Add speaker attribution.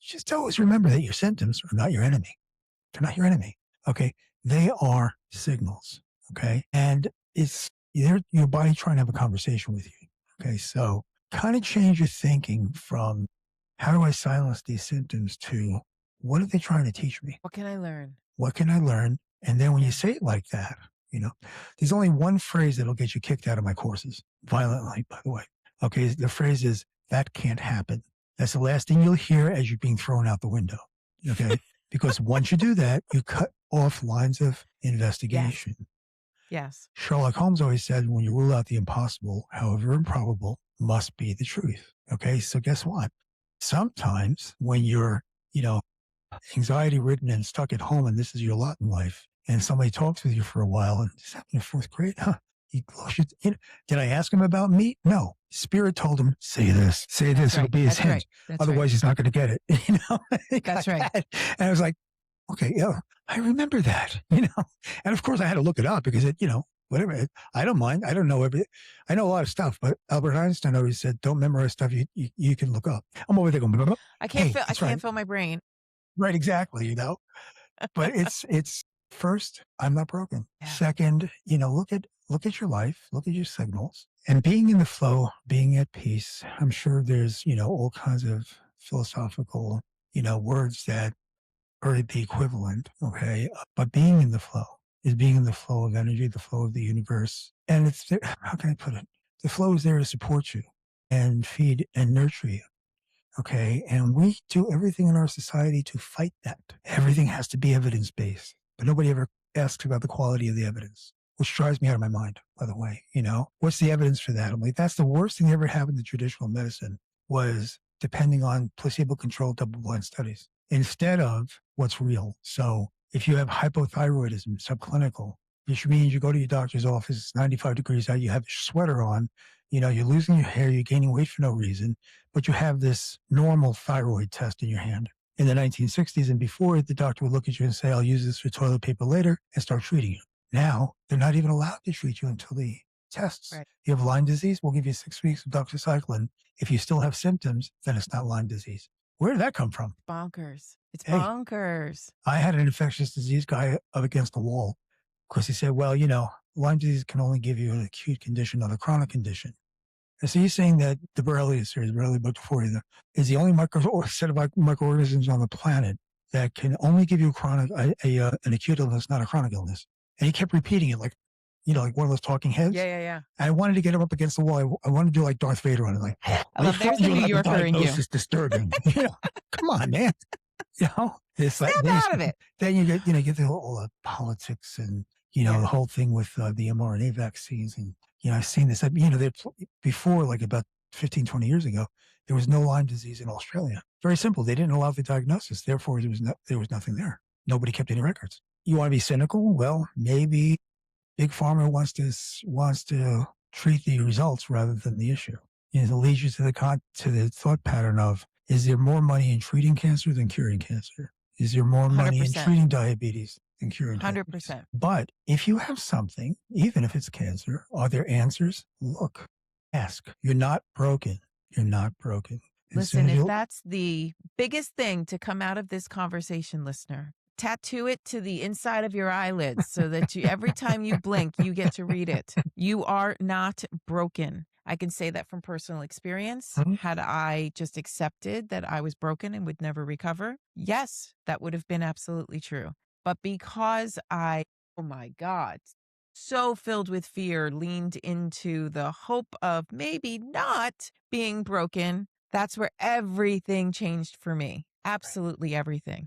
Speaker 1: just always remember that your symptoms are not your enemy. They're not your enemy. Okay. They are signals. Okay. And it's your body trying to have a conversation with you. Okay. So kind of change your thinking from how do I silence these symptoms to what are they trying to teach me?
Speaker 2: What can I learn?
Speaker 1: What can I learn? And then when you say it like that, there's only one phrase that'll get you kicked out of my courses violently, by the way. Okay. The phrase is that can't happen. That's the last thing you'll hear as you're being thrown out the window. Okay. Because once you do that, you cut off lines of investigation.
Speaker 2: Yes.
Speaker 1: Sherlock Holmes always said, when you rule out the impossible, however improbable, must be the truth. Okay. So guess what? Sometimes when you're, anxiety ridden and stuck at home and this is your lot in life and somebody talks with you for a while and this happened in fourth grade, did I ask him about me? No. Spirit told him, say this, it'll be his hint. Otherwise he's not going to get it.
Speaker 2: That's right.
Speaker 1: And I was like, okay, yeah, I remember that, and of course I had to look it up because whatever. I don't mind. I don't know everything. I know a lot of stuff, but Albert Einstein always said, don't memorize stuff you can look up. I'm over there going, blah, blah.
Speaker 2: I can't feel my brain.
Speaker 1: Right. Exactly. But it's first, I'm not broken. Yeah. Second, look at your life, look at your signals and being in the flow, being at peace. I'm sure there's, all kinds of philosophical, words that are the equivalent. Okay. But being in the flow is being in the flow of energy, the flow of the universe. And it's there. How can I put it? The flow is there to support you and feed and nurture you. Okay. And we do everything in our society to fight that. Everything has to be evidence-based, but nobody ever asks about the quality of the evidence, which drives me out of my mind, by the way. What's the evidence for that? I'm like, that's the worst thing that ever happened to traditional medicine was depending on placebo-controlled double-blind studies instead of what's real. So if you have hypothyroidism, subclinical, which means you go to your doctor's office, it's 95 degrees out, you have a sweater on, you're losing your hair, you're gaining weight for no reason, but you have this normal thyroid test in your hand. In the 1960s and before, the doctor would look at you and say, I'll use this for toilet paper later and start treating you. Now, they're not even allowed to treat you until the tests. Right. You have Lyme disease, we'll give you 6 weeks of doxycycline. If you still have symptoms, then it's not Lyme disease. Where did that come from?
Speaker 2: Bonkers. It's bonkers.
Speaker 1: I had an infectious disease guy up against the wall because he said, well, Lyme disease can only give you an acute condition, not a chronic condition. And so he's saying that the Borrelia series, Borrelia burgdorferi, is the only set of microorganisms on the planet that can only give you an acute illness, not a chronic illness. And he kept repeating it like one of those talking heads.
Speaker 2: Yeah.
Speaker 1: And I wanted to get him up against the wall. I wanted to do like Darth Vader on it. Like,
Speaker 2: I love there's the New Yorker in you.
Speaker 1: This is disturbing. Come on, man. It's like,
Speaker 2: snap out of it.
Speaker 1: Then you get the whole politics and, the whole thing with the mRNA vaccines. And, I've seen this, before, like about 15, 20 years ago, there was no Lyme disease in Australia. Very simple. They didn't allow the diagnosis. Therefore, there was nothing there. Nobody kept any records. You want to be cynical? Well, maybe Big Pharma wants to treat the results rather than the issue. It leads you to the thought pattern of, is there more money in treating cancer than curing cancer? Is there more money 100%. In treating diabetes than curing
Speaker 2: 100%.
Speaker 1: Diabetes? But if you have something, even if it's cancer, are there answers? Look, ask. You're not broken. You're not broken.
Speaker 2: Listen, if that's the biggest thing to come out of this conversation, listener, tattoo it to the inside of your eyelids so that every time you blink, you get to read it. You are not broken. I can say that from personal experience. Mm-hmm. Had I just accepted that I was broken and would never recover, yes, that would have been absolutely true. But because oh my God, so filled with fear, leaned into the hope of maybe not being broken, that's where everything changed for me. Absolutely everything.